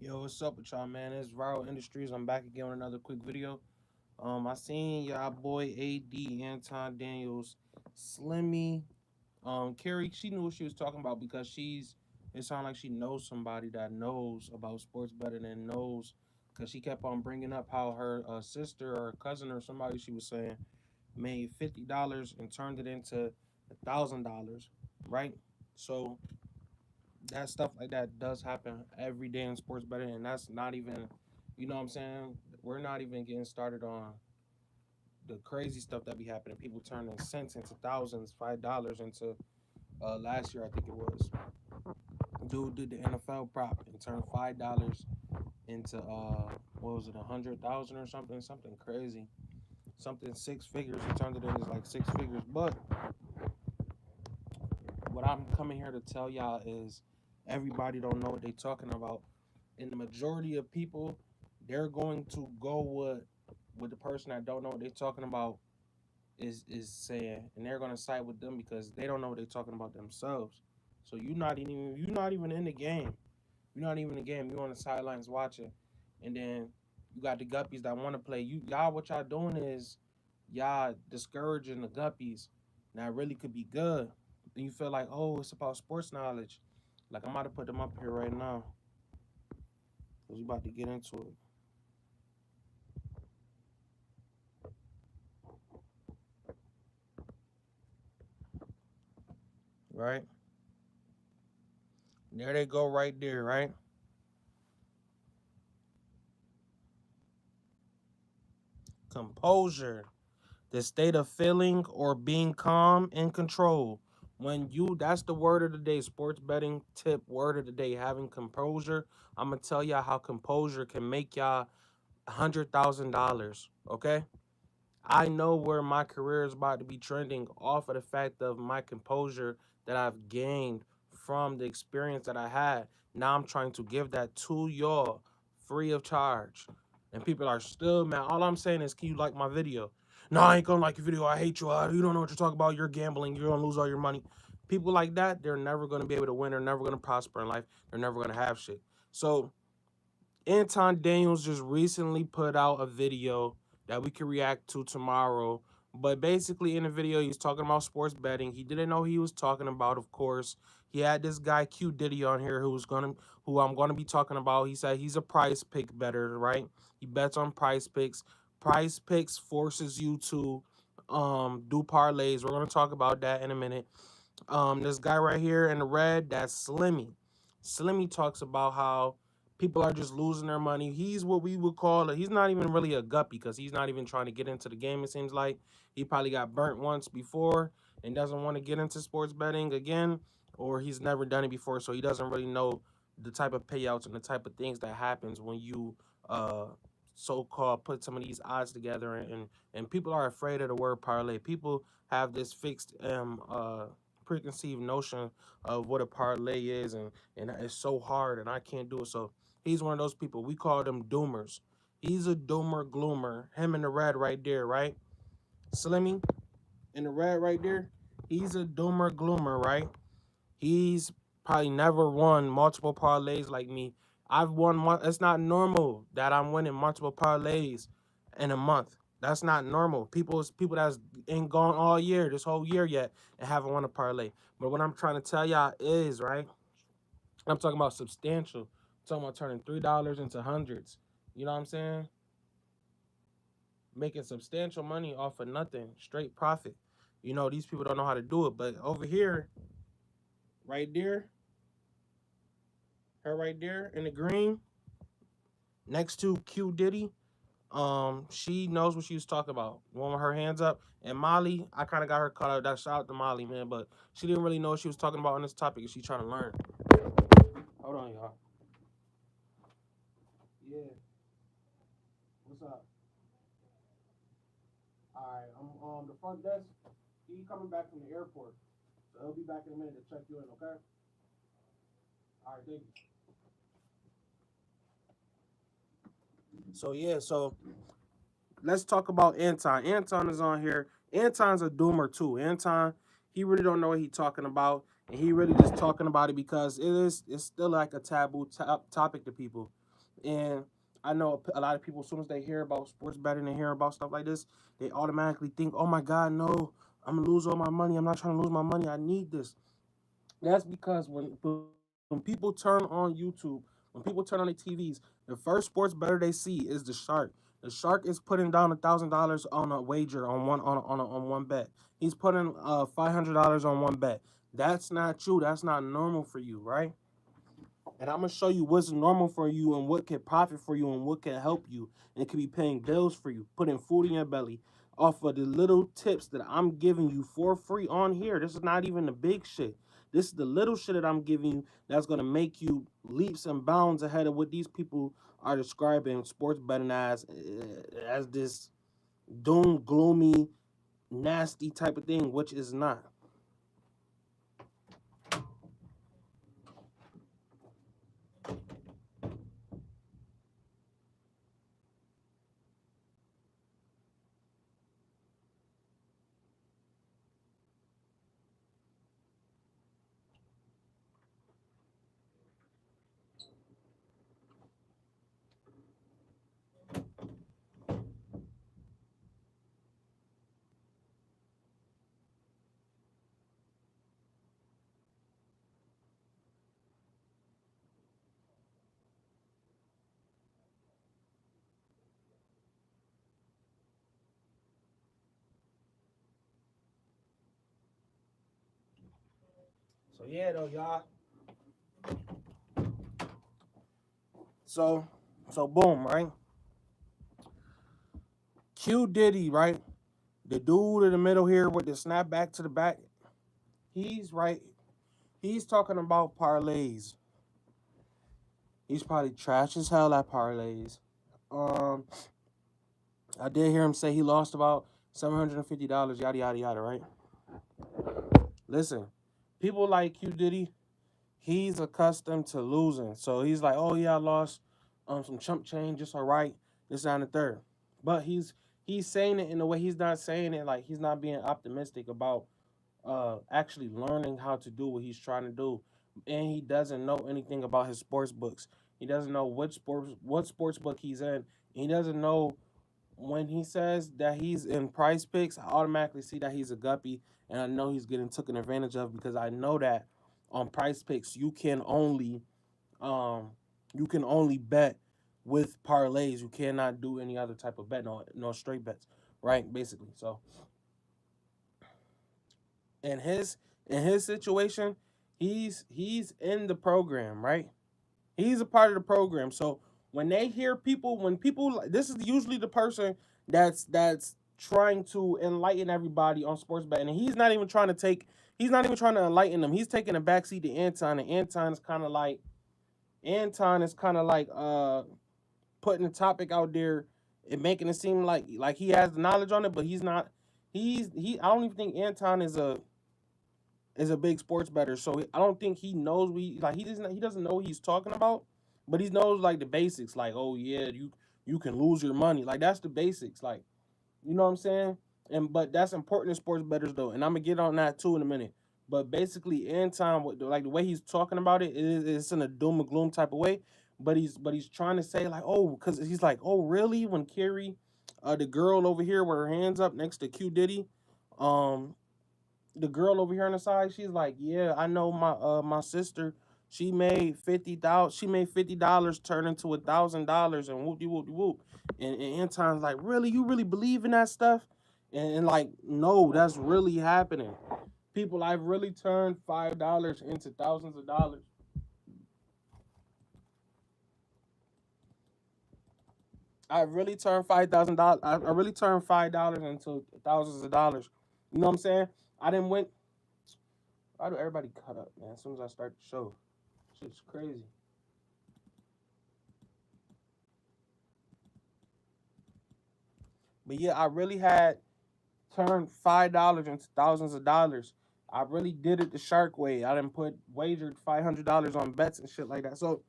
Yo, what's up with y'all, man? It's Viral Industries. I'm back again with another quick video. I seen y'all boy AD, Anton Daniels, Slimmy, Carrie. She knew what she was talking about because it sounded like she knows somebody that knows about sports better than knows, because she kept on bringing up how her sister or cousin or somebody she was saying made $50 and turned it into $1,000, right? So that stuff like that does happen every day in sports betting, and that's not even, you know what I'm saying? We're not even getting started on the crazy stuff that be happening. People turning cents into thousands, $5 into last year I think it was. Dude did the NFL prop and turned $5 into what was it, 100,000 or something, something crazy, something six figures. He turned it into like six figures. But what I'm coming here to tell y'all is everybody don't know what they talking about, and the majority of people, they're going to go with the person that don't know what they're talking about is saying, and they're going to side with them because they don't know what they're talking about themselves. So you're not even in the game. You're not even in the game. You're on the sidelines watching, and then you got the guppies that want to play. Y'all, what y'all doing is y'all discouraging the guppies that really could be good. And you feel like, oh, it's about sports knowledge. Like, I'm about to put them up here right now because we about to get into it, right? There they go right there, right? Composure, the state of feeling or being calm and control. That's the word of the day, sports betting tip, word of the day, having composure. I'm going to tell y'all how composure can make y'all $100,000, okay? I know where my career is about to be trending off of the fact of my composure that I've gained from the experience that I had. Now I'm trying to give that to y'all free of charge. And people are still mad. All I'm saying is, can you like my video? No, I ain't gonna like your video. I hate you. You don't know what you're talking about. You're gambling. You're gonna lose all your money. People like that, they're never gonna be able to win. They're never gonna prosper in life. They're never gonna have shit. So Anton Daniels just recently put out a video that we can react to tomorrow. But basically, in the video, he's talking about sports betting. He didn't know he was talking about, of course. He had this guy Q Diddy on here who I'm gonna be talking about. He said he's a price pick better, right? He bets on price picks. Price picks forces you to do parlays. We're gonna talk about that in a minute. This guy right here in the red, that's Slimmy. Slimmy talks about how people are just losing their money. He's what we would call he's not even really a guppy because he's not even trying to get into the game. It seems like he probably got burnt once before and doesn't want to get into sports betting again, or he's never done it before, so he doesn't really know the type of payouts and the type of things that happens when you so-called put some of these odds together, and people are afraid of the word parlay. People have this fixed preconceived notion of what a parlay is, and it's so hard and I can't do it. So he's one of those people. We call them doomers. He's a doomer gloomer. Him in the red right there, right? Slimmy in the red right there. He's a doomer gloomer, right? He's probably never won multiple parlays like me. I've won. It's not normal that I'm winning multiple parlays in a month. That's not normal. People that's ain't gone all year, this whole year yet, and haven't won a parlay. But what I'm trying to tell y'all is, right, I'm talking about substantial. I'm talking about turning $3 into hundreds. You know what I'm saying? Making substantial money off of nothing, straight profit. You know, these people don't know how to do it. But over here, right there, her right there in the green, next to Q Diddy, she knows what she was talking about. One with her hands up. And Molly, I kind of got her caught up. That shout out to Molly, man, but she didn't really know what she was talking about on this topic, and she trying to learn. Hold on, y'all. Yeah, what's up? All right, I'm the front desk. He coming back from the airport, so he'll be back in a minute to check you in. Okay. All right, thank you. So yeah, so let's talk about Anton. Anton is on here. Anton's a doomer too. Anton, he really don't know what he's talking about, and he really just talking about it because it's still like a taboo topic to people. And I know a lot of people, as soon as they hear about sports betting and hear about stuff like this, they automatically think, oh my God, no, I'm gonna lose all my money. I'm not trying to lose my money. I need this. That's because when people turn on YouTube, when people turn on their TVs, the first sports better they see is the shark. The shark is putting down $1,000 on a wager on one bet. He's putting $500 on one bet. That's not you. That's not normal for you, right? And I'm gonna show you what's normal for you and what can profit for you and what can help you and can be paying bills for you, putting food in your belly off of the little tips that I'm giving you for free on here. This is not even the big shit. This is the little shit that I'm giving you that's gonna make you leaps and bounds ahead of what these people are describing sports betting as this doom gloomy nasty type of thing, which is not. So yeah though, y'all. So so boom, right? Q Diddy, right? The dude in the middle here with the snap back to the back, he's right. He's talking about parlays. He's probably trash as hell at parlays. Um, I did hear him say he lost about $750, yada yada yada, right? Listen, people like Q Diddy, he's accustomed to losing. So he's like, oh yeah, I lost some chump change, just all right. This down the third. But he's saying it in a way he's not saying it like he's not being optimistic about actually learning how to do what he's trying to do, and he doesn't know anything about his sports books. He doesn't know what sports book he's in. He doesn't know when he says that he's in Price Picks. I automatically see that he's a guppy, and I know he's getting taken advantage of because I know that on Price Picks um you can only bet with parlays. You cannot do any other type of bet, no straight bets, right? Basically, so in his situation, he's in the program, right? He's a part of the program. So when they hear people, when people, this is usually the person that's trying to enlighten everybody on sports betting, and he's not even trying to enlighten them. He's taking a backseat to Anton, and Anton is kind of like putting the topic out there and making it seem like he has the knowledge on it, but he's not. He. I don't even think Anton is a big sports better, so I don't think he knows he doesn't know what he's talking about, but he knows like the basics, like oh yeah, you can lose your money, like that's the basics, like you know what I'm saying, and but that's important in sports betters though, and I'm gonna get on that too in a minute. But basically, in time, like the way he's talking about it's in a doom and gloom type of way, but he's trying to say like oh, because he's like oh really when Carrie, the girl over here with her hands up next to Q Diddy, um the girl over here on the side, she's like, yeah, I know my sister. She made $50 turn into $1,000 and whoop de whoop de whoop. And Anton's like, really, you really believe in that stuff? And like, no, that's really happening. People, I've really turned $5 into thousands of dollars. I really turned $5,000. I really turned $5 into thousands of dollars. You know what I'm saying? I didn't win. Why do everybody cut up, man? As soon as I start the show, shit's crazy. But yeah, I really had turned $5 into thousands of dollars. I really did it the shark way. I didn't put wagered $500 on bets and shit like that. So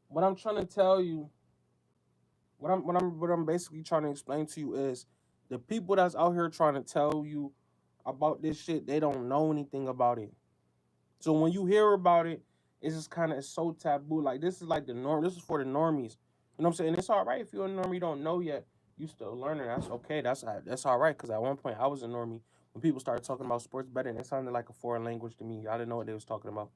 what I'm trying to tell you, what I'm basically trying to explain to you is the people that's out here trying to tell you about this shit, they don't know anything about it. So when you hear about it it's just kind of it's so taboo. Like this is like the norm. This is for the normies. You know what I'm saying? It's all right if you're a normie you don't know yet. You still learning. That's okay. That's all right. Cause at one point I was a normie. When people started talking about sports betting, it sounded like a foreign language to me. I didn't know what they was talking about.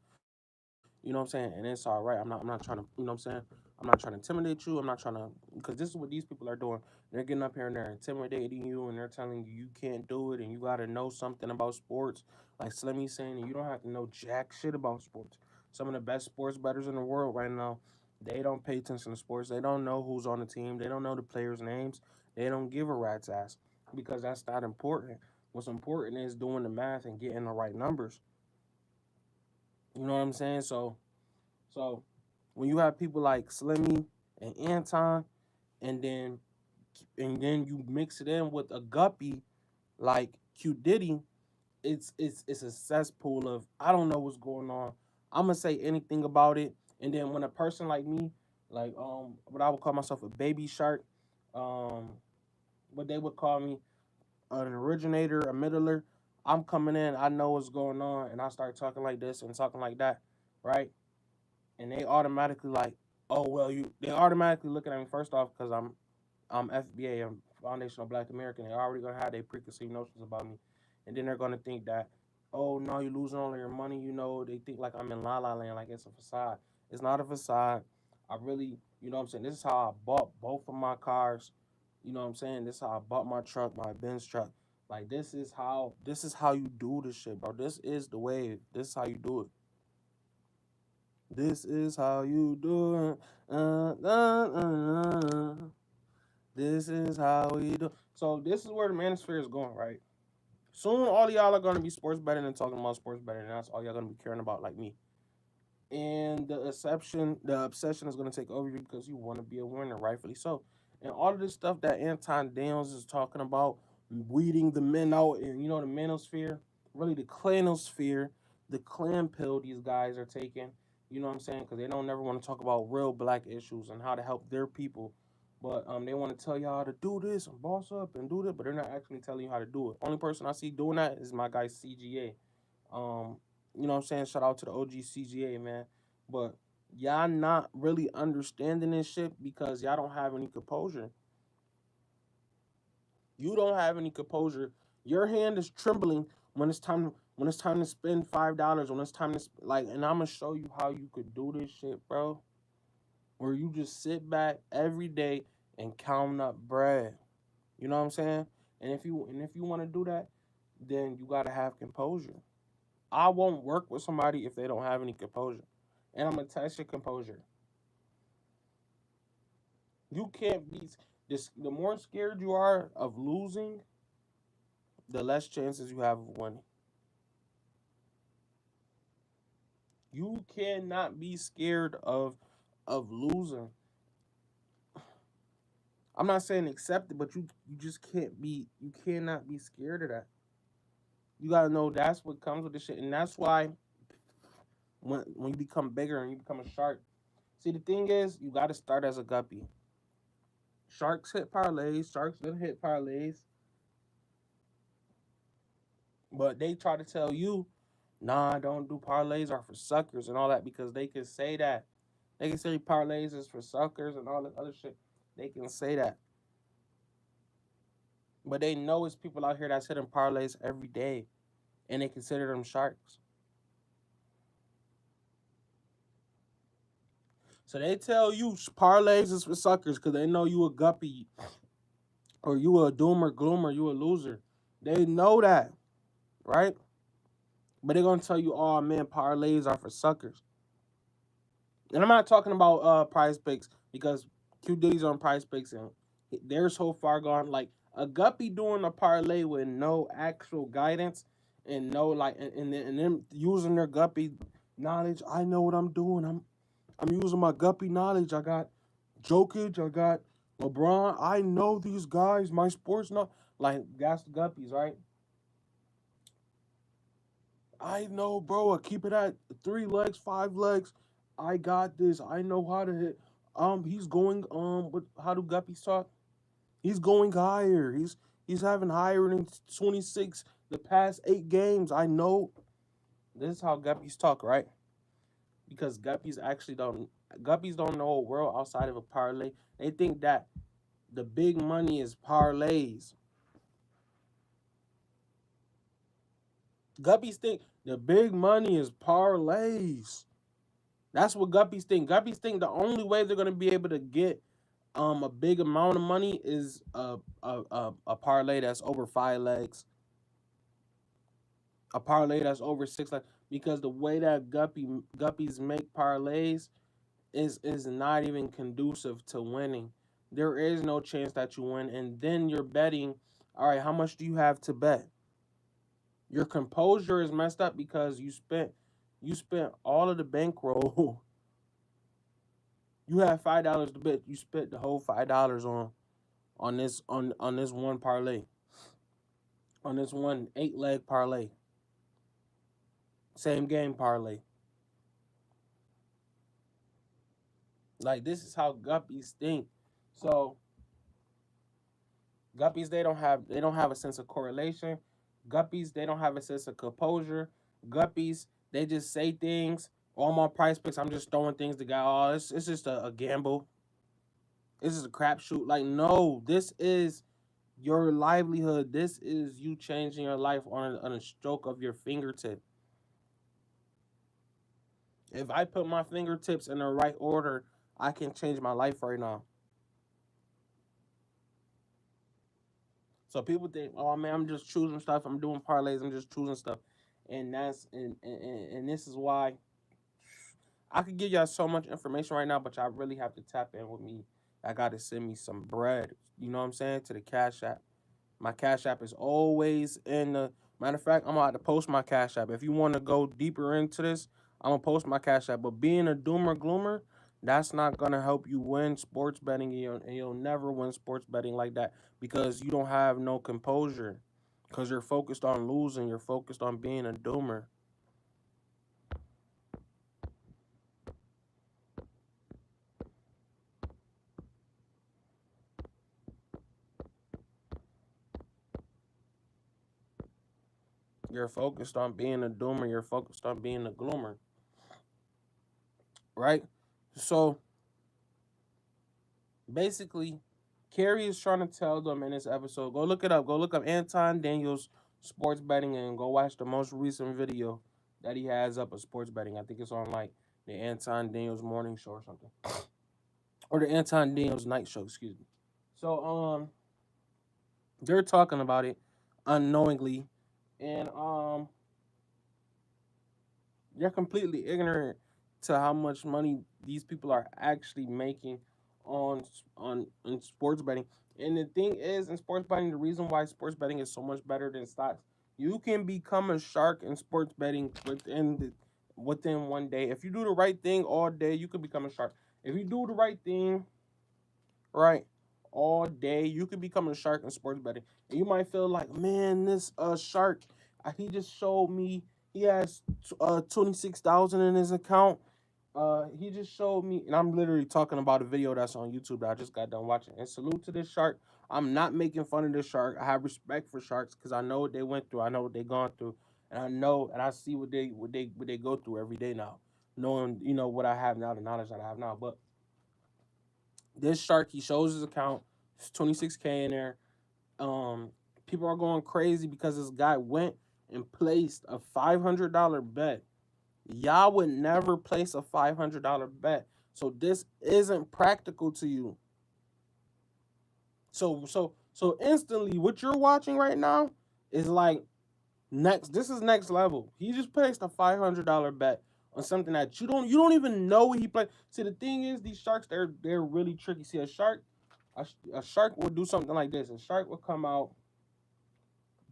You know what I'm saying? And it's all right. I'm not trying to, you know what I'm saying? I'm not trying to intimidate you. I'm not trying to, because this is what these people are doing. They're getting up here and they're intimidating you and they're telling you you can't do it and you got to know something about sports. Like Slimmy saying, you don't have to know jack shit about sports. Some of the best sports bettors in the world right now, they don't pay attention to sports. They don't know who's on the team. They don't know the players' names. They don't give a rat's ass because that's not important. What's important is doing the math and getting the right numbers. You know what I'm saying? So when you have people like Slimmy and Anton, and then you mix it in with a guppy like Q Diddy, it's a cesspool of I don't know what's going on. I'm gonna say anything about it, and then when a person like me, like what I would call myself a baby shark, um, what they would call me an originator, a middler. I'm coming in, I know what's going on, and I start talking like this and talking like that, right? And they automatically like, oh well, you. They automatically looking at me first off because I'm FBA, I'm Foundational Black American. They're already gonna have their preconceived notions about me, and then they're gonna think that, oh no, you're losing all of your money. You know, they think like I'm in La La Land, like it's a facade. It's not a facade. I really, you know what I'm saying. This is how I bought both of my cars. You know what I'm saying. This is how I bought my truck, my Benz truck. Like this is how you do this shit, bro. This is the way. This is how you do it. This is how you do it. This is how we do. So this is where the manosphere is going, right? Soon, all y'all are gonna be sports betting and talking about sports betting, and that's all y'all gonna be caring about, like me. And the obsession is gonna take over you because you want to be a winner, rightfully so. And all of this stuff that Anton Daniels is talking about, weeding the men out, and the manosphere, really the clanosphere, the clan pill these guys are taking. You know what I'm saying? Because they don't never want to talk about real black issues and how to help their people. But they want to tell y'all how to do this and boss up and do that, but they're not actually telling you how to do it. Only person I see doing that is my guy CGA. You know what I'm saying? Shout out to the OG CGA, man. But y'all not really understanding this shit because y'all don't have any composure. You don't have any composure. Your hand is trembling when it's time to spend $5, when it's time to like, and I'm gonna show you how you could do this shit, bro. Where you just sit back every day and count up bread. You know what I'm saying? And if you want to do that, then you gotta have composure. I won't work with somebody if they don't have any composure. And I'm gonna test your composure. You can't be this. The more scared you are of losing, the less chances you have of winning. You cannot be scared of losing. I'm not saying accept it, but you just can't be. You cannot be scared of that. You gotta know that's what comes with this shit, and that's why when you become bigger and you become a shark. See, the thing is, you gotta start as a guppy. Sharks hit parlays. Sharks didn't hit parlays, but they try to tell you, nah, don't do parlays are for suckers and all that because they can say that. They can say parlays is for suckers and all this other shit. They can say that, but they know it's people out here that's hitting parlays every day, and they consider them sharks. So they tell you parlays is for suckers because they know you a guppy or you a doomer gloomer, you a loser. They know that, right? But they're gonna tell you, oh man, parlays are for suckers. And I'm not talking about prize picks because Q Diddy's on prize picks and they're so far gone. Like a guppy doing a parlay with no actual guidance and no like and them using their guppy knowledge. I know what I'm doing. I'm using my guppy knowledge. I got Jokic, I got LeBron. I know these guys. My sports know like that's the guppies, right? I know, bro. I keep it at 3 legs, 5 legs. I got this. I know how to hit. He's going. What? How do guppies talk? He's going higher. He's having higher than 26 the past 8 games. I know. This is how guppies talk, right? because Guppies don't know a world outside of a parlay. They think that the big money is parlays. Guppies think the big money is parlays. That's what Guppies think. Guppies think the only way they're gonna be able to get a big amount of money is a parlay that's over 5 legs, a parlay that's over 6 legs. Because the way that Guppies make parlays is not even conducive to winning. There is no chance that you win, and then you're betting. All right, how much do you have to bet? Your composure is messed up because you spent all of the bankroll. You have $5 to bet. You spent the whole $5 on this one parlay, on this one 8 leg parlay, same game parlay. Like, this is how Guppies think. So Guppies, they don't have a sense of correlation. Guppies, they don't have a sense of composure. Guppies, they just say things. All my price picks, I'm just throwing things together. Oh, it's just a gamble. This is a crapshoot. Like, no, this is your livelihood. This is you changing your life on a stroke of your fingertip. If I put my fingertips in the right order, I can change my life right now. So people think, oh man, I'm just choosing stuff. I'm doing parlays. I'm just choosing stuff, and this is why I could give y'all so much information right now, but y'all really have to tap in with me. I got to send me some bread. You know what I'm saying? To the Cash App. My Cash App is always in the. Matter of fact, I'm gonna have to post my Cash App. If you want to go deeper into this, I'm gonna post my Cash App. But being a doomer gloomer, that's not gonna help you win sports betting, and you'll never win sports betting like that because you don't have no composure. Because you're focused on losing. You're focused on being a doomer. You're focused on being a doomer. You're focused on being a gloomer, right? So basically, Carrie is trying to tell them in this episode. Go look it up. Go look up Anton Daniels sports betting and go watch the most recent video that he has up of sports betting. I think it's on like the Anton Daniels morning show or something, or the Anton Daniels night show. Excuse me. So they're talking about it unknowingly, and they're completely ignorant to how much money these people are actually making on in sports betting. And the thing is, in sports betting, the reason why sports betting is so much better than stocks, you can become a shark in sports betting within one day. If you do the right thing all day, you could become a shark. If you do the right thing right all day, you could become a shark in sports betting. And you might feel like, man, this shark, he just showed me he has 26,000 in his account. He just showed me, and I'm literally talking about a video that's on YouTube that I just got done watching. And salute to this shark. I'm not making fun of this shark. I have respect for sharks because I know what they went through. I know what they gone through, and I know and I see what they go through every day now, knowing what I have now, the knowledge that I have now. But this shark, he shows his account, it's 26K in there. Um, People are going crazy because this guy went and placed a $500 bet. Y'all would never place a $500 bet. So this isn't practical to you. So instantly what you're watching right now is like next this is next level. He just placed a $500 bet on something that you don't even know what he played. See, the thing is, these sharks, they're really tricky. See, a shark would do something like this. A shark would come out,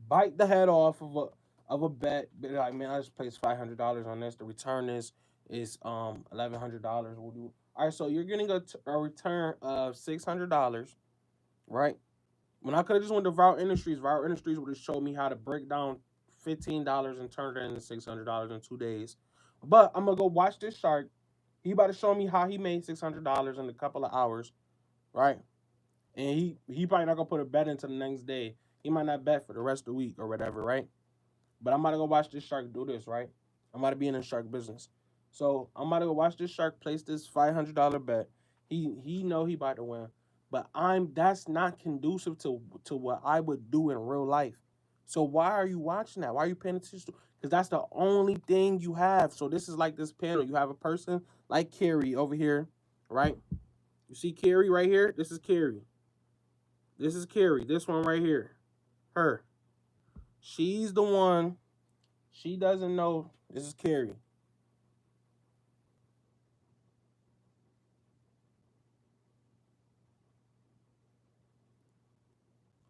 bite the head off of a bet. Be like, man, I just placed $500 on this. The return is $1,100. We'll do. All right, so you're getting a return of $600, right? When I could have just went to Viral Industries would have showed me how to break down $15 and turn it into $600 in 2 days. But I'm gonna go watch this shark. He about to show me how he made $600 in a couple of hours, right? And he probably not gonna put a bet into the next day. He might not bet for the rest of the week or whatever, right? But I'm about to go watch this shark do this, right? I'm about to be in the shark business. So I'm about to go watch this shark place this $500 bet. He know he about to win, but that's not conducive to what I would do in real life. So why are you watching that? Why are you paying attention to? Because that's the only thing you have. So this is like this panel. You have a person like Carrie over here, right? You see Carrie right here. This is Carrie. This is Carrie. This one right here. Her. She's the one. She doesn't know. This is Carrie.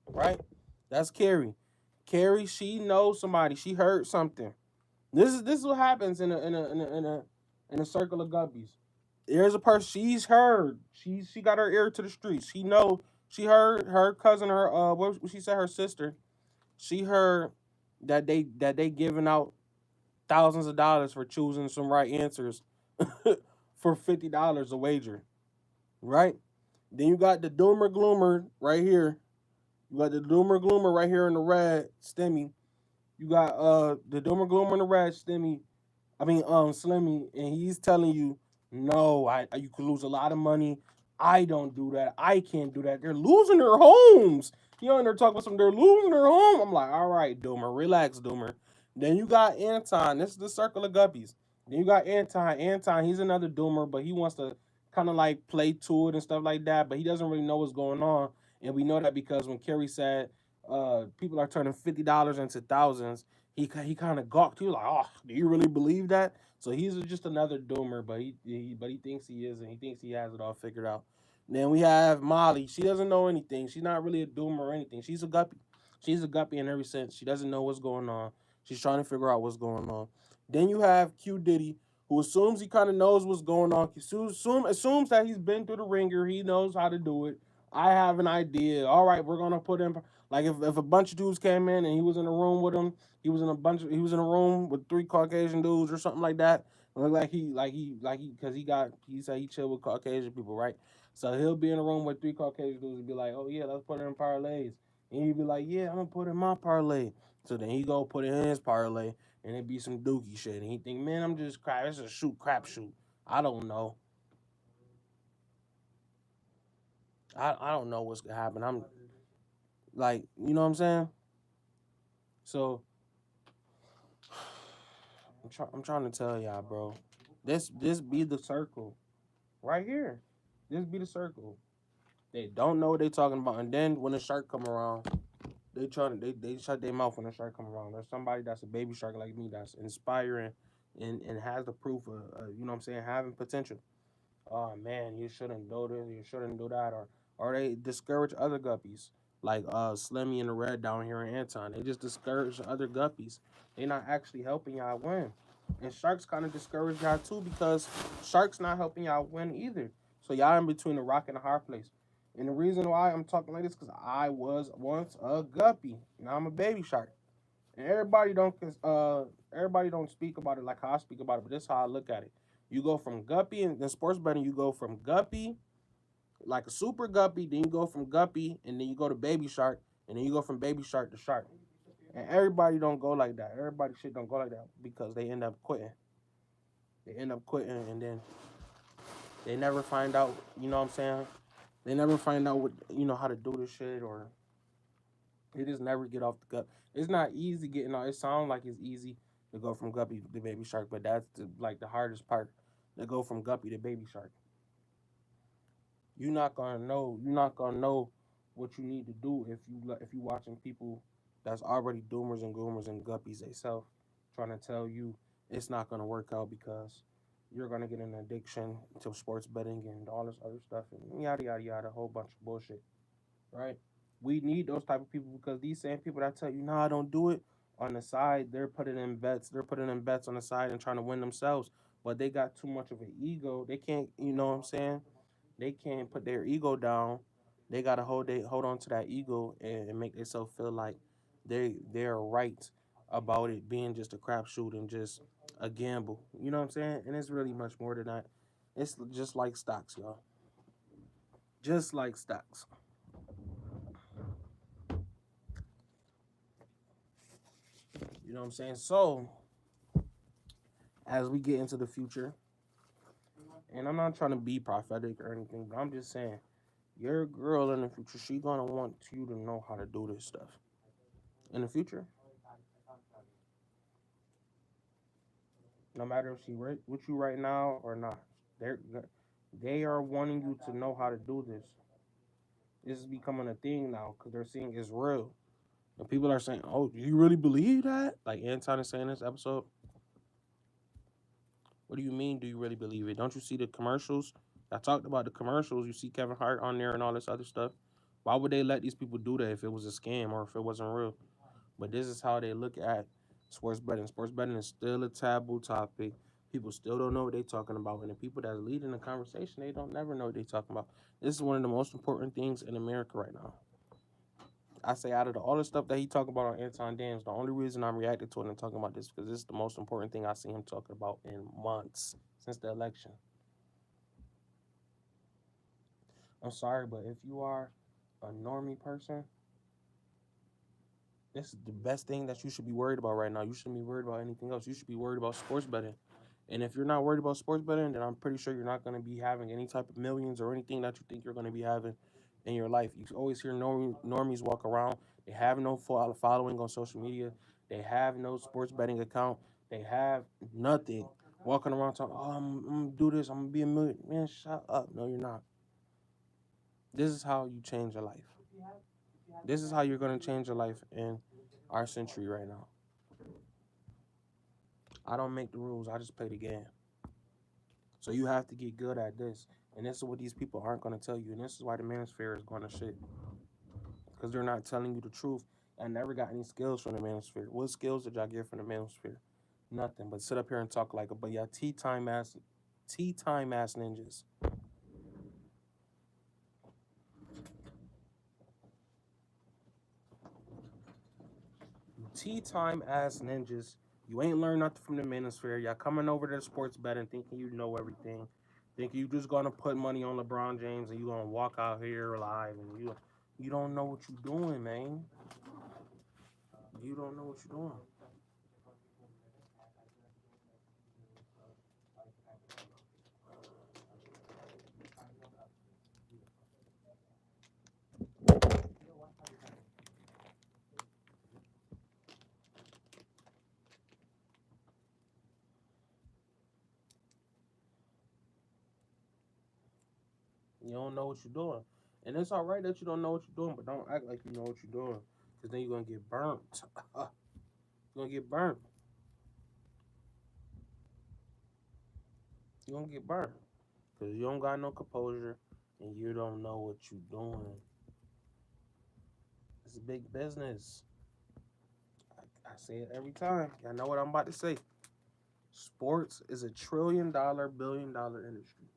Right? That's Carrie. Carrie, she knows somebody. She heard something. This is what happens in a circle of guppies. There's a person she's heard. She got her ear to the streets. She heard her cousin, her what she said, her sister. She heard that they giving out thousands of dollars for choosing some right answers for $50 a wager. Right? Then you got the doomer gloomer right here. You got the doomer gloomer right here in the red stemmy. You got the doomer gloomer in the red stemmy. Slimmy, and he's telling you, no, you could lose a lot of money. I don't do that. I can't do that. They're losing their homes. You know, and they're talking about something. They're losing their home. I'm like, all right, Doomer, relax, Doomer. Then you got Anton. This is the circle of guppies. Then you got Anton. Anton, he's another Doomer, but he wants to kind of like play to it and stuff like that. But he doesn't really know what's going on, and we know that because when Kerry said, people are turning $50 into thousands, he kind of gawked. He was like, "Oh, do you really believe that?" So he's just another doomer, but he thinks he is, and he thinks he has it all figured out. Then we have Molly. She doesn't know anything. She's not really a doomer or anything. She's a guppy. She's a guppy in every sense. She doesn't know what's going on. She's trying to figure out what's going on. Then you have Q Diddy, who assumes he kind of knows what's going on. Assumes that he's been through the ringer. He knows how to do it. I have an idea. All right, we're gonna put him. Like if a bunch of dudes came in and he was in a room with them, he was in a room with three Caucasian dudes or something like that. It looked because he said he chill with Caucasian people, right? So he'll be in a room with three Caucasian dudes and be like, oh yeah, let's put it in parlays. And he'd be like, yeah, I'm gonna put in my parlay. So then he go put in his parlay and it be some dookie shit. And he think, man, I'm just crap. It's a crap shoot. I don't know. I don't know what's gonna happen. I'm like, you know what I'm saying? So I'm trying to tell y'all, bro. This be the circle right here. This be the circle. They don't know what they talking about, and then when the shark come around, they shut their mouth when the shark come around. There's somebody that's a baby shark like me that's inspiring and has the proof of you know what I'm saying, having potential. Oh man, you shouldn't do this, you shouldn't do that, or they discourage other guppies like Slimmy and the Red down here in Anton. They just discourage other guppies. They're not actually helping y'all win. And Sharks kind of discourage y'all too because Sharks not helping y'all win either. So y'all in between a rock and a hard place. And the reason why I'm talking like this because I was once a guppy. Now I'm a baby shark. And everybody don't speak about it like how I speak about it, but this is how I look at it. You go from guppy and then sports betting, you go from guppy, like a super guppy, then you go from guppy, and then you go to baby shark, and then you go from baby shark to shark. And everybody don't go like that. Everybody shit don't go like that because they end up quitting. They end up quitting and then they never find out, you know what I'm saying? They never find out what how to do this shit or they just never get off the gut. It's not easy getting on. It sounds like it's easy to go from guppy to baby shark, but that's like the hardest part. To go from guppy to baby shark. You're not gonna know. You're not gonna know what you need to do if you watching people that's already doomers and goomers and guppies themselves trying to tell you it's not gonna work out because you're gonna get an addiction to sports betting and all this other stuff and yada yada yada, a whole bunch of bullshit, right? We need those type of people because these same people that tell you, "Nah, don't do it," on the side, they're putting in bets. They're putting in bets on the side and trying to win themselves, but they got too much of an ego. They can't, you know what I'm saying? They can't put their ego down. They gotta hold on to that ego and make themselves feel like they're right about it being just a crapshoot and just a gamble. You know what I'm saying? And it's really much more than that. It's just like stocks, y'all. Just like stocks. You know what I'm saying? So as we get into the future, and I'm not trying to be prophetic or anything, but I'm just saying, your girl in the future, she gonna want you to know how to do this stuff. In the future, no matter if she right with you right now or not, they're they are wanting you to know how to do this. This is becoming a thing now because they're seeing it's real. And people are saying, "Oh, do you really believe that?" Like Anton is saying this episode. What do you mean? Do you really believe it? Don't you see the commercials? I talked about the commercials. You see Kevin Hart on there and all this other stuff. Why would they let these people do that if it was a scam or if it wasn't real? But this is how they look at sports betting. Sports betting is still a taboo topic. People still don't know what they're talking about. And the people that's leading the conversation, they don't never know what they're talking about. This is one of the most important things in America right now. I say out of all the stuff that he talking about on Anton Daniels, the only reason I'm reacting to it and talking about this because this is the most important thing I see him talking about in months since the election. I'm sorry, but if you are a normie person, this is the best thing that you should be worried about right now. You shouldn't be worried about anything else. You should be worried about sports betting. And if you're not worried about sports betting, then I'm pretty sure you're not going to be having any type of millions or anything that you think you're going to be having in your life. You always hear normies walk around. They have no following on social media. They have no sports betting account. They have nothing. Walking around talking, oh, I'm going to do this. I'm going to be a million. Man, shut up. No, you're not. This is how you change your life. This is how you're going to change your life in our century right now. I don't make the rules. I just play the game. So you have to get good at this. And this is what these people aren't going to tell you. And this is why the manosphere is going to shit. Because they're not telling you the truth. I never got any skills from the manosphere. What skills did y'all get from the manosphere? Nothing. But sit up here and talk like a but y'all tea time ass ninjas. Tea time ass ninjas. You ain't learned nothing from the manosphere. Y'all coming over to the sports betting thinking you know everything. Thinking you just gonna put money on LeBron James and you gonna walk out here alive and you don't know what you doing, man. You don't know what you're doing. You don't know what you're doing. And it's all right that you don't know what you're doing, but don't act like you know what you're doing. Because then you're going to get burnt. You're going to get burnt. You're going to get burnt. Because you don't got no composure and you don't know what you're doing. It's a big business. I say it every time. Y'all know what I'm about to say. Sports is a $1 trillion, $1 billion industry.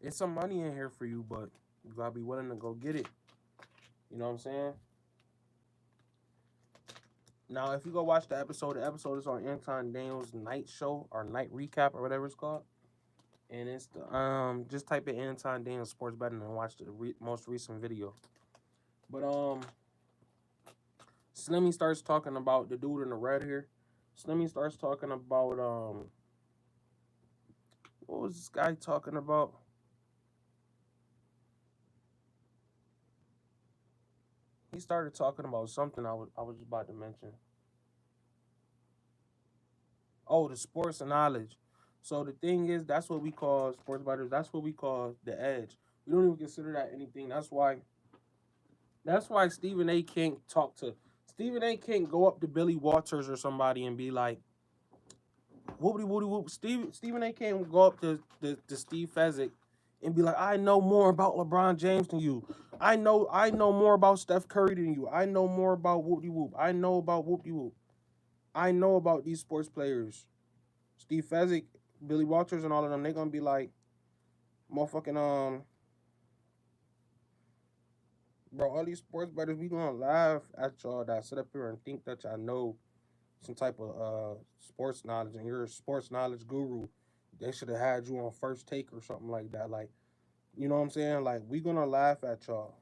It's some money in here for you, but you gotta be willing to go get it. You know what I'm saying? Now, if you go watch the episode is on Anton Daniels' night show or night recap or whatever it's called. And it's the just type in Anton Daniels sports betting and watch the most recent video. But Slimmy starts talking about the dude in the red here. Slimmy starts talking about what was this guy talking about? He started talking about something I was about to mention. Oh, the sports knowledge. So the thing is, that's what we call sports bettors. That's what we call the edge. We don't even consider that anything. That's why Stephen A. can't talk to Stephen A. can't go up to Billy Walters or somebody and be like, whoopty whoopty whoop. Stephen A. can't go up to Steve Fezzik and be like, I know more about LeBron James than you. I know more about Steph Curry than you. I know more about whoopty whoop. I know about whoopty whoop. I know about these sports players. Steve Fezzik, Billy Walters, and all of them, they're gonna be like, motherfucking bro, all these sports bettors, we gonna laugh at y'all that sit up here and think that y'all know some type of sports knowledge and you're a sports knowledge guru. They should have had you on first take or something like that. Like, you know what I'm saying? Like, we gonna laugh at y'all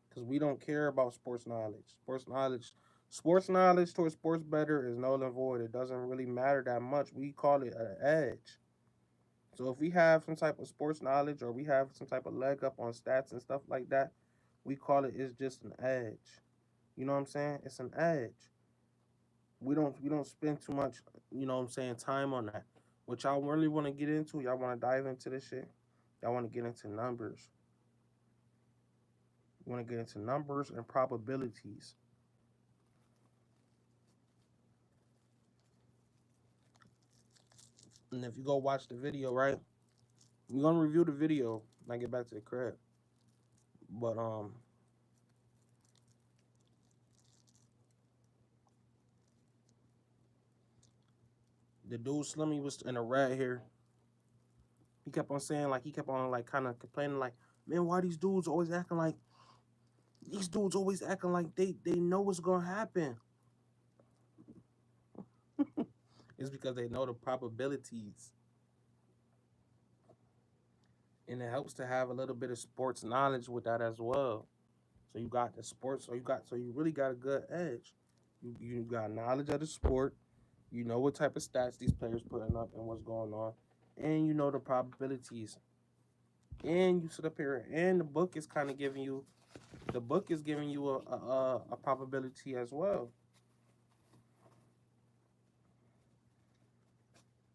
because we don't care about sports knowledge. Sports knowledge Sports knowledge towards sports better is null and void. It doesn't really matter that much. We call it an edge. So if we have some type of sports knowledge or we have some type of leg up on stats and stuff like that, we call it it's just an edge. You know what I'm saying? It's an edge. We don't spend too much, what I'm saying, time on that. What y'all really want to get into, y'all want to dive into this shit. Y'all want to get into numbers. You want to get into numbers and probabilities. And if you go watch the video, right? We're gonna review the video when I get back to the crib. But the dude Slimmy was in a rat here. He kept on saying like he kept on like kind of complaining like, man, why these dudes always acting like they know what's gonna happen. It's because they know the probabilities, and it helps to have a little bit of sports knowledge with that as well. So you got the sports, so you really got a good edge. You got knowledge of the sport. You know what type of stats these players putting up and what's going on, and you know the probabilities. And you sit up here, and the book is giving you a probability as well.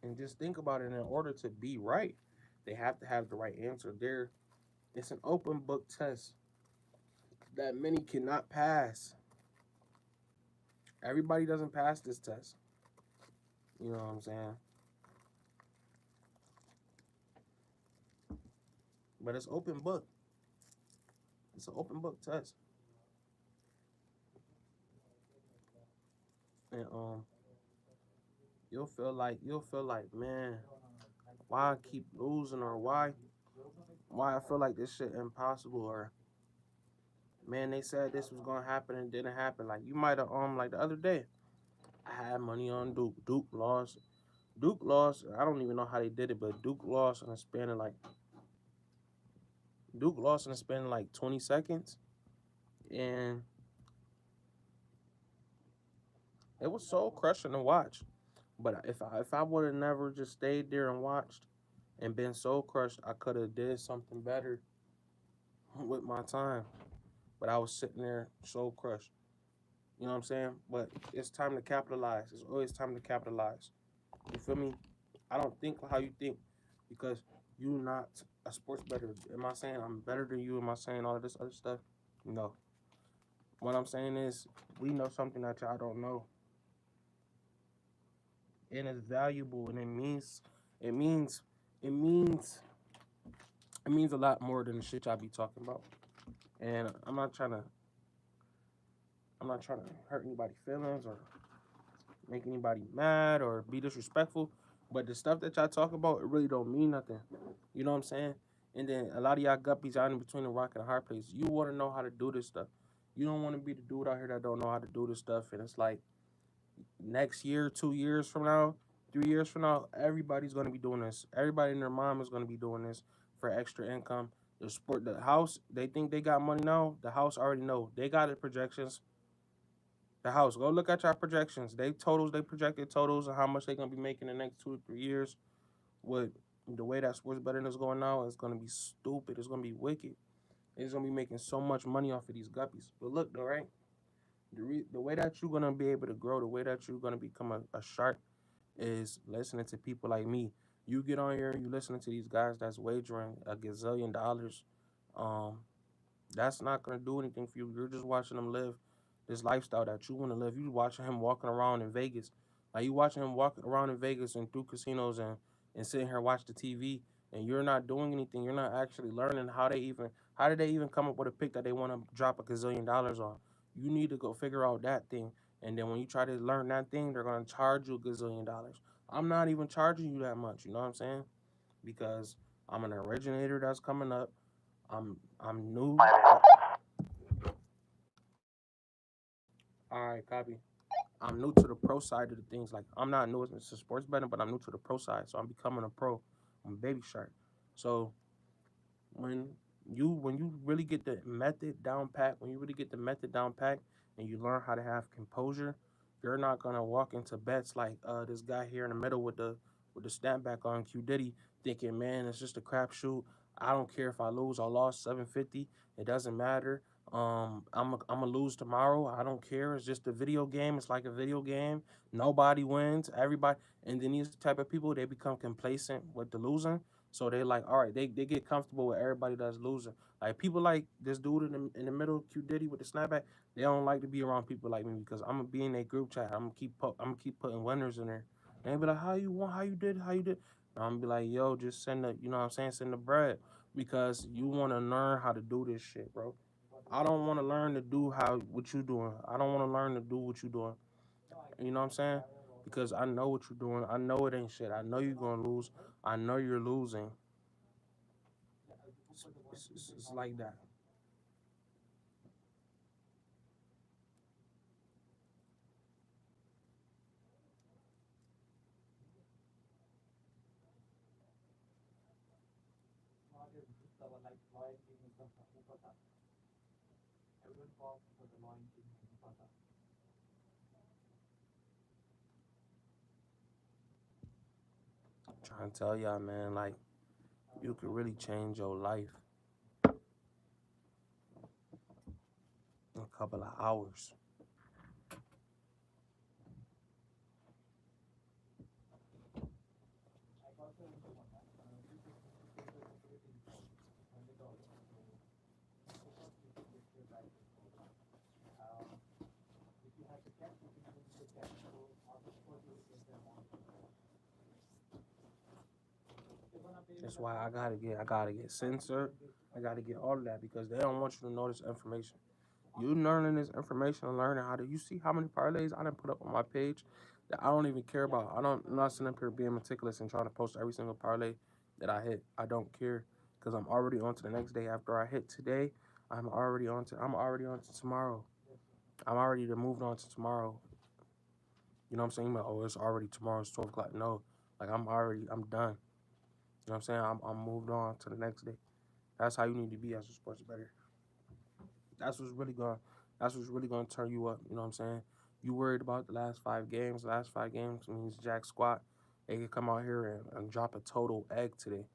And just think about it. In order to be right, they have to have the right answer. There, it's an open book test that many cannot pass. Everybody doesn't pass this test. You know what I'm saying? But it's open book. It's an open book test. And you'll feel like, man, why I keep losing, or why I feel like this shit impossible, or man, they said this was gonna happen and didn't happen. Like you might have like the other day, I had money on Duke. Duke lost. Duke lost. I don't even know how they did it, but Duke lost in a span of like 20 seconds, and it was so crushing to watch. But if I would have never just stayed there and watched and been so crushed, I could have did something better with my time. But I was sitting there so crushed. You know what I'm saying? But it's time to capitalize. It's always time to capitalize. You feel me? I don't think how you think because you're not a sports better. Am I saying I'm better than you? Am I saying all of this other stuff? No. What I'm saying is we know something that y'all don't know, and it's valuable, and it means it means it means a lot more than the shit y'all be talking about. And I'm not trying to hurt anybody's feelings or make anybody mad or be disrespectful. But the stuff that y'all talk about, it really don't mean nothing. You know what I'm saying? And then a lot of y'all guppies out in between the rock and the hard place. You want to know how to do this stuff. You don't want to be the dude out here that don't know how to do this stuff. And it's like next year, 2 years from now, 3 years from now, everybody's gonna be doing this. Everybody and their mom is gonna be doing this for extra income. The house, they think they got money now. The house already know. They got the projections. The house, go look at your projections. They projected totals of how much they gonna be making in the next 2 to 3 years. With the way that sports betting is going now, it's gonna be stupid. It's gonna be wicked. It's gonna be making so much money off of these guppies. But look though, right? The way that you're gonna be able to grow, the way that you're gonna become a shark is listening to people like me. You get on here, you listening to these guys that's wagering a gazillion dollars. Um, that's not gonna do anything for you. You're just watching them live this lifestyle that you want to live. You watching him walking around in Vegas, like you watching him walking around in Vegas and through casinos and sitting here watch the TV, and you're not doing anything. You're not actually learning how did they even come up with a pick that they want to drop a gazillion dollars on. You need to go figure out that thing, and then when you try to learn that thing, they're gonna charge you a gazillion dollars. I'm not even charging you that much. You know what I'm saying? Because I'm an originator that's coming up. I'm new. All right, copy. I'm new to the pro side of the things. Like I'm not new to sports betting, but I'm new to the pro side. So I'm becoming a pro. I'm a baby shark. So when when you really get the method down pat, when you really get the method down pat, and you learn how to have composure, you're not gonna walk into bets like this guy here in the middle with the snapback on Q Diddy, thinking, man, it's just a crapshoot. I don't care if I lose. I lost 750. It doesn't matter. I'm gonna lose tomorrow. I don't care. It's just a video game. It's like a video game. Nobody wins. Everybody. And then these type of people, they become complacent with the losing. So they like, all right, they get comfortable with everybody that's losing. Like people like this dude in the middle, Q Diddy with the snapback. They don't like to be around people like me because I'm gonna be in a group chat. I'm gonna keep putting winners in there. And they be like, how you want? How you did? And I'm gonna be like, yo, just send the, you know what I'm saying, send the bread because you want to learn how to do this shit, bro. I don't want to learn to do how what you doing. I don't want to learn to do what you doing. You know what I'm saying? Because I know what you're doing. I know it ain't shit. I know you're gonna lose. I know you're losing. It's like that. Trying to tell y'all, man, like you could really change your life in a couple of hours. That's why I gotta get censored. I gotta get all of that because they don't want you to know this information. You learning this information and learning how to. You see how many parlays I didn't put up on my page that I don't even care about. I'm not sitting up here being meticulous and trying to post every single parlay that I hit. I don't care because I'm already on to the next day. After I hit today, I'm already on to tomorrow. I'm already moved on to tomorrow. You know what I'm saying? Like, oh, it's already tomorrow. It's 12 o'clock. No, like I'm done. You know what I'm saying? I'm moved on to the next day. That's how you need to be as a sports bettor. That's what's really going. That's what's really going to turn you up. You know what I'm saying? You worried about the last 5 games. The last 5 games means jack squat. They could come out here and drop a total egg today,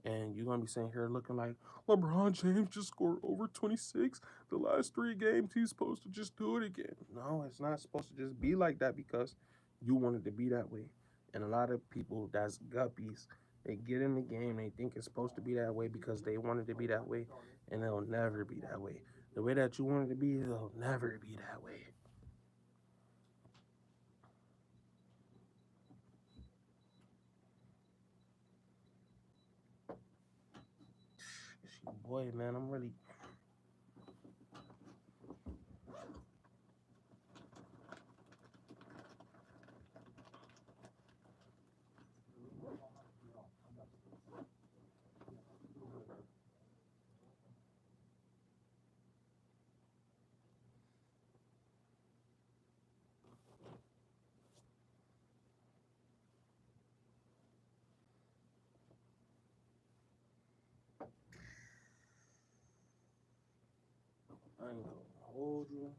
and you're gonna be sitting here looking like LeBron James just scored over 26. The last 3 games, he's supposed to just do it again. No, it's not supposed to just be like that because you want it to be that way. And a lot of people that's guppies, they get in the game, they think it's supposed to be that way because they want it to be that way, and it'll never be that way. The way that you want it to be, it'll never be that way. Boy, man, I ain't gonna hold you.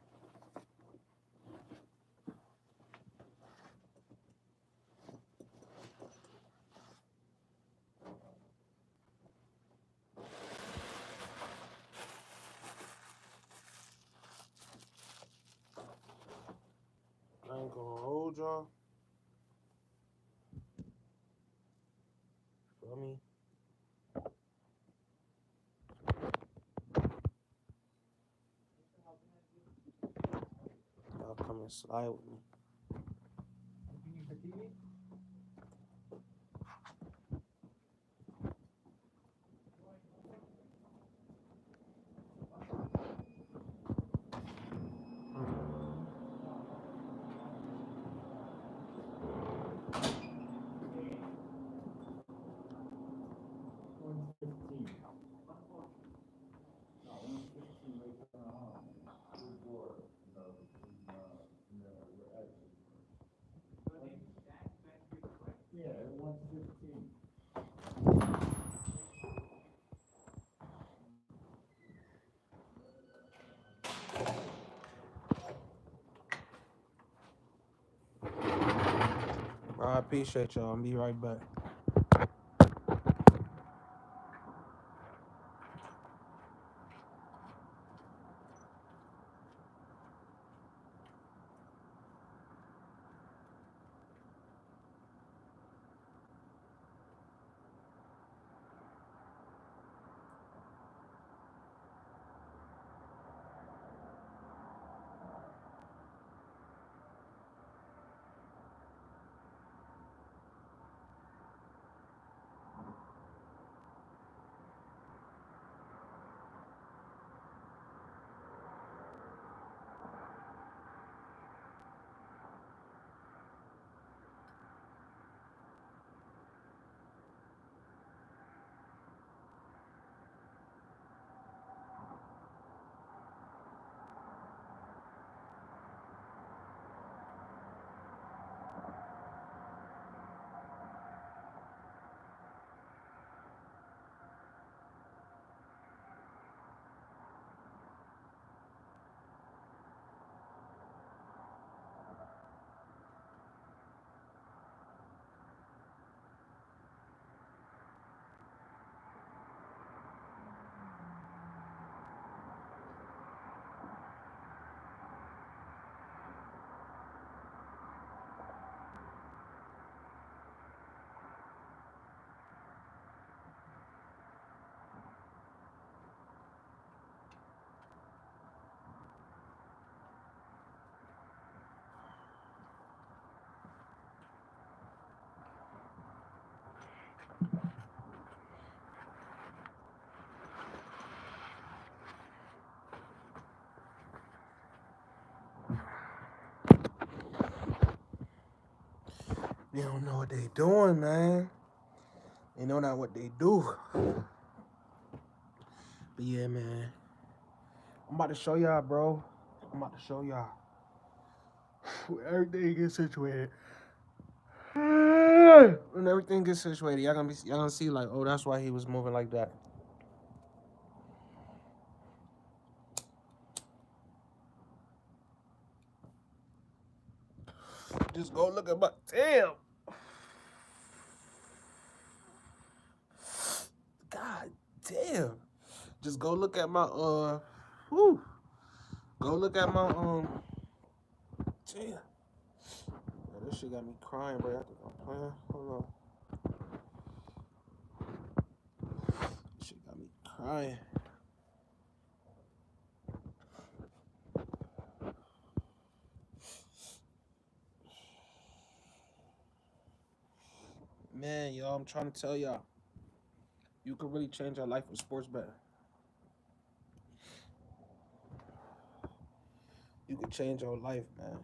I ain't gonna hold y'all. Feel me? Y'all come and slide with me. appreciate y'all. I'll be right back. They don't know what they doing, man. They know not what they do. But yeah, man. I'm about to show y'all, bro. I'm about to show y'all when everything gets situated. When everything gets situated, y'all gonna see like, oh, that's why he was moving like that. Just go look at my damn. God damn. Just go look at my whew. Go look at my damn. Yeah, this shit got me crying, bro. I think I'm playing. Hold on. This shit got me crying. Man, y'all, I'm trying to tell y'all, you can really change your life with sports betting. You can change your life, man.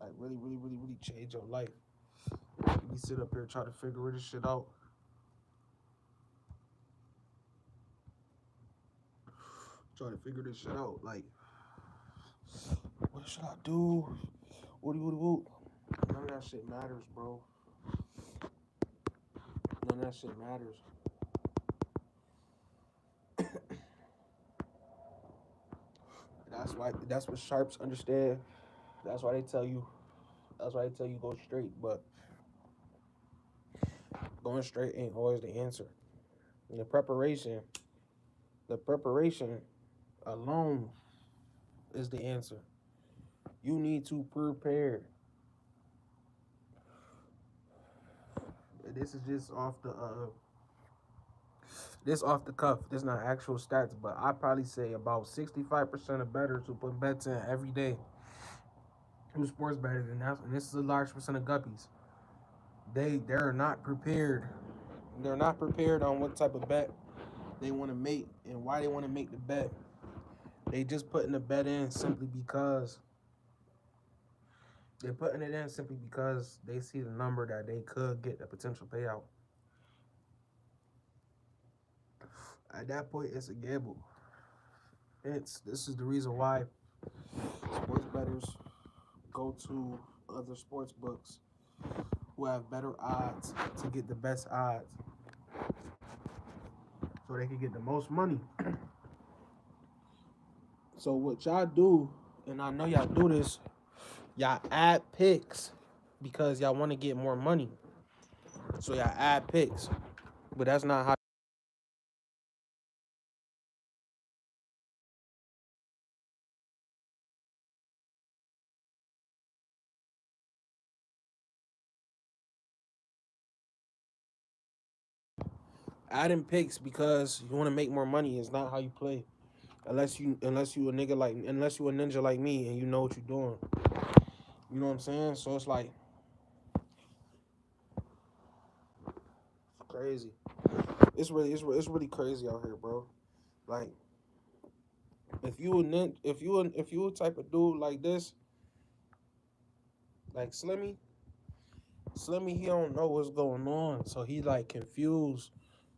Like really, really, really, really change your life. You sit up here trying to figure this shit out. Trying to figure this shit out. Like, what should I do? What? None of that shit matters, bro. None of that shit matters. That's what sharps understand. That's why they tell you go straight, but going straight ain't always the answer. And the preparation alone is the answer. You need to prepare. This is just off the cuff. This is not actual stats, but I probably say about 65% of bettors who put bets in every day who sports bettors, and this is a large percent of guppies. They're not prepared. They're not prepared on what type of bet they want to make and why they want to make the bet. They just putting the bet in simply because they're putting it in simply because they see the number that they could get a potential payout. At that point, it's a gamble. This is the reason why sports bettors go to other sports books who have better odds to get the best odds. so they can get the most money. So what y'all do, and I know y'all do this, y'all add picks because y'all want to get more money. So y'all add picks, but that's not how. Adding picks because you want to make more money is not how you play. Unless you a nigga like unless you a ninja like me and you know what you're doing. You know what I'm saying? So it's like crazy. It's really crazy out here, bro. Like if you a type of dude like this, like Slimmy, he don't know what's going on, so he like confused.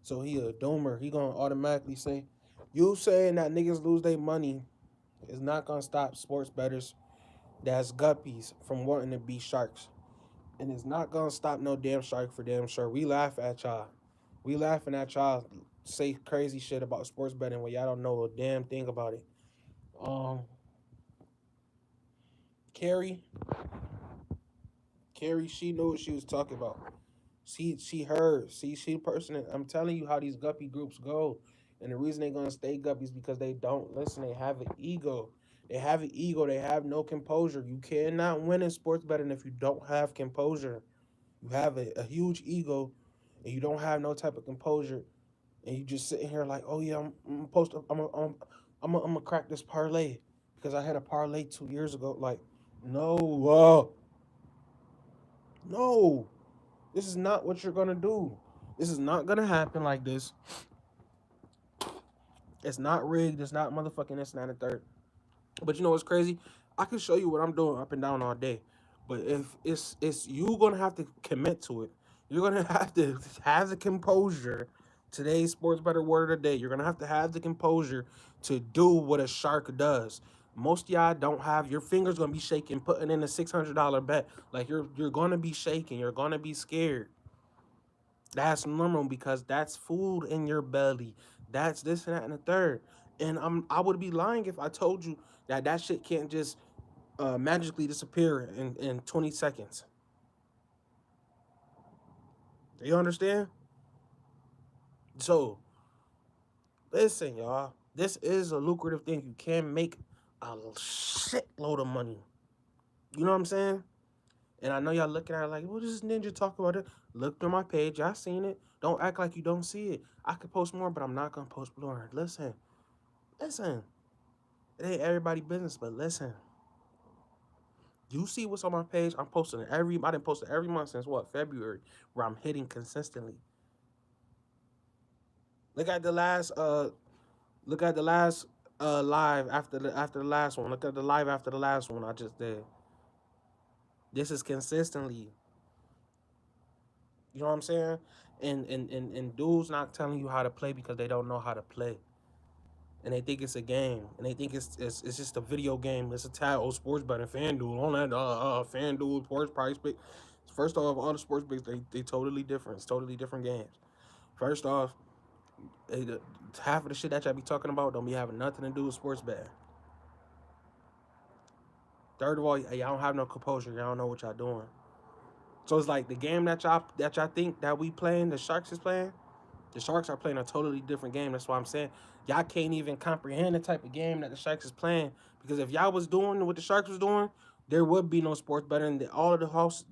So he a doomer. He gonna automatically say, "You saying that niggas lose their money is not gonna stop sports bettors that's guppies from wanting to be sharks, and it's not gonna stop no damn shark for damn sure." We laugh at y'all. We laughing at y'all say crazy shit about sports betting when y'all don't know a damn thing about it. Um, Carrie, Carrie, she knew what she was talking about. She heard. See, she person. I'm telling you how these guppy groups go, and the reason they gonna stay guppies because they don't listen. They have an ego. They have an ego. They have no composure. You cannot win in sports betting if you don't have composure. You have a huge ego, and you don't have no type of composure, and you just sitting here like, oh yeah, I'm supposed to, I'm gonna crack this parlay because I had a parlay 2 years ago. Like, no, no. This is not what you're gonna do. This is not gonna happen like this. It's not rigged. It's not motherfucking this and that and third. But you know what's crazy? I can show you what I'm doing up and down all day. But if it's you gonna have to commit to it. You're gonna have to have the composure. Today's sports better word of the day. You're gonna have to have the composure to do what a shark does. Most of y'all don't have your fingers gonna be shaking, putting in a $600 bet. Like you're gonna be shaking. You're gonna be scared. That's normal because that's food in your belly. That's this and that and the third. And I would be lying if I told you that that shit can't just magically disappear in 20 seconds. Do you understand? So listen, y'all. This is a lucrative thing. You can make a shitload of money. You know what I'm saying? And I know y'all looking at it like, what does this ninja talk about it? Look through my page. I seen it. Don't act like you don't see it. I could post more, but I'm not gonna post more. Listen. It ain't everybody business, but listen. You see what's on my page? I'm posting it I didn't post it every month since what, February, where I'm hitting consistently. Look at the last look at the last live after the last one. Look at the live after the last one I just did. This is consistently. You know what I'm saying? And dudes not telling you how to play because they don't know how to play. And they think it's a game, and they think it's just a video game. It's a tag. Oh, sports betting, FanDuel, all that. FanDuel, sports price pick. First off, all the sports picks they totally different. It's totally different games. First off, half of the shit that y'all be talking about don't be having nothing to do with sports betting. Third of all, y'all don't have no composure. Y'all don't know what y'all doing. So it's like the game that y'all think that we playing, the Sharks is playing. The Sharks are playing a totally different game. That's why I'm saying y'all can't even comprehend the type of game that the Sharks is playing. Because if y'all was doing what the Sharks was doing, there would be no sports betting. All of the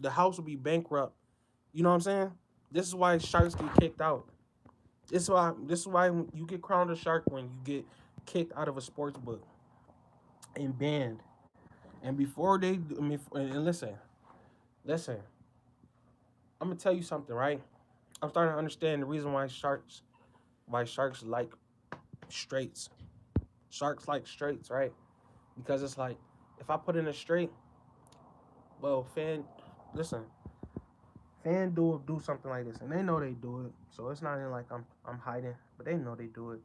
house would be bankrupt. You know what I'm saying? This is why Sharks get kicked out. This is why you get crowned a shark when you get kicked out of a sports book and banned. And before they, I mean, and listen, I'm gonna tell you something, right? I'm starting to understand the reason why sharks like straights. Sharks like straights, right? Because it's like if I put in a straight, well, listen, FanDuel do something like this, and they know they do it, so it's not even like I'm hiding, but they know they do it.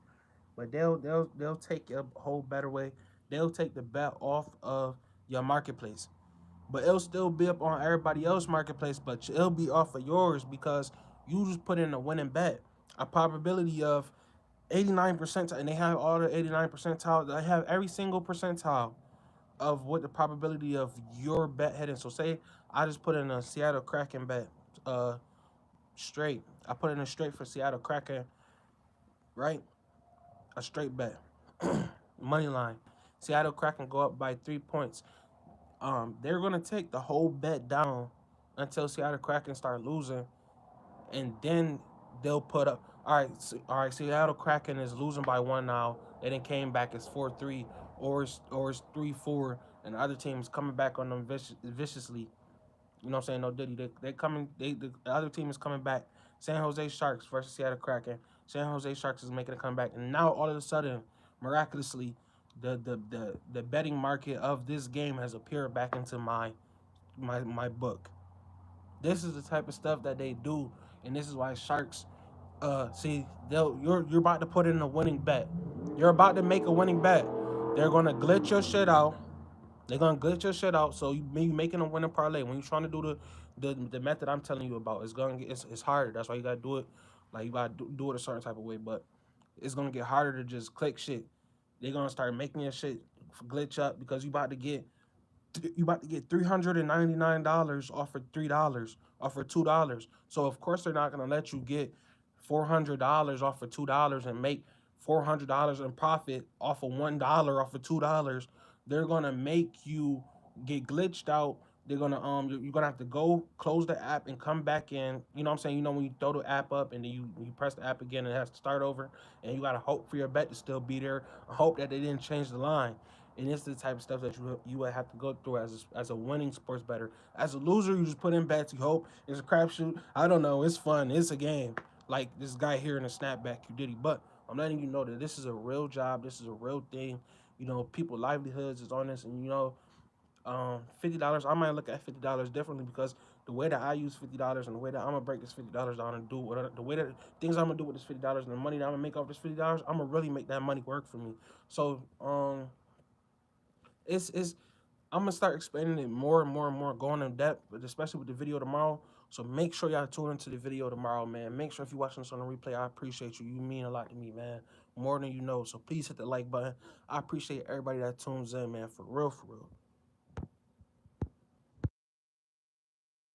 But they'll take your whole better way. They'll take the bet off of your marketplace, but it'll still be up on everybody else's marketplace, but it'll be off of yours because you just put in a winning bet, a probability of 89 percentile, and they have all the 89 percentile. They have every single percentile of what the probability of your bet hitting. So say I just put in a Seattle Kraken bet, uh, straight. I put in a straight for Seattle Kraken, right? A straight bet, money line. Seattle Kraken go up by 3 points. They're gonna take the whole bet down until Seattle Kraken start losing, and then they'll put up. All right. Seattle Kraken is losing by one now. They then came back as 4-3, or it's 3-4, and the other team's coming back on them viciously. You know what I'm saying? No Diddy. They coming. The other team is coming back. San Jose Sharks versus Seattle Kraken. San Jose Sharks is making a comeback, and now all of a sudden, miraculously, the betting market of this game has appeared back into my book. This is the type of stuff that they do, and this is why Sharks. See, you're about to put in a winning bet. You're about to make a winning bet. They're gonna glitch your shit out. They're gonna glitch your shit out. So you making a winning parlay when you're trying to do the method I'm telling you about. It's harder. That's why you gotta do it. Like you gotta do it a certain type of way. But it's gonna get harder to just click shit. They're gonna start making your shit glitch up because you about to get $399 off for $3, off for $2. So of course they're not gonna let you get $400 off for $2 and make $400 in profit off of $1 off of $2. They're gonna make you get glitched out. They're gonna you're gonna have to go close the app and come back in. You know what I'm saying? You know when you throw the app up and then you press the app again and it has to start over, and you gotta hope for your bet to still be there. Hope that they didn't change the line. And it's the type of stuff that you would have to go through as a winning sports better. As a loser, you just put in bets. You hope it's a crapshoot. I don't know. It's fun. It's a game. Like this guy here in a snapback, you did it. But I'm letting you know that this is a real job. This is a real thing. You know, people livelihoods is on this, and you know, $50. I might look at $50 differently because the way that I use $50 and the way that I'm gonna break this $50 down and do the way that things I'm gonna do with this $50 and the money that I'm gonna make off this $50, I'm gonna really make that money work for me. So it's I'm gonna start explaining it more and more and more, going in depth, but especially with the video tomorrow. So make sure y'all tune into the video tomorrow, man. Make sure if you're watching this on the replay, I appreciate you. You mean a lot to me, man. More than you know. So please hit the like button. I appreciate everybody that tunes in, man. For real, for real.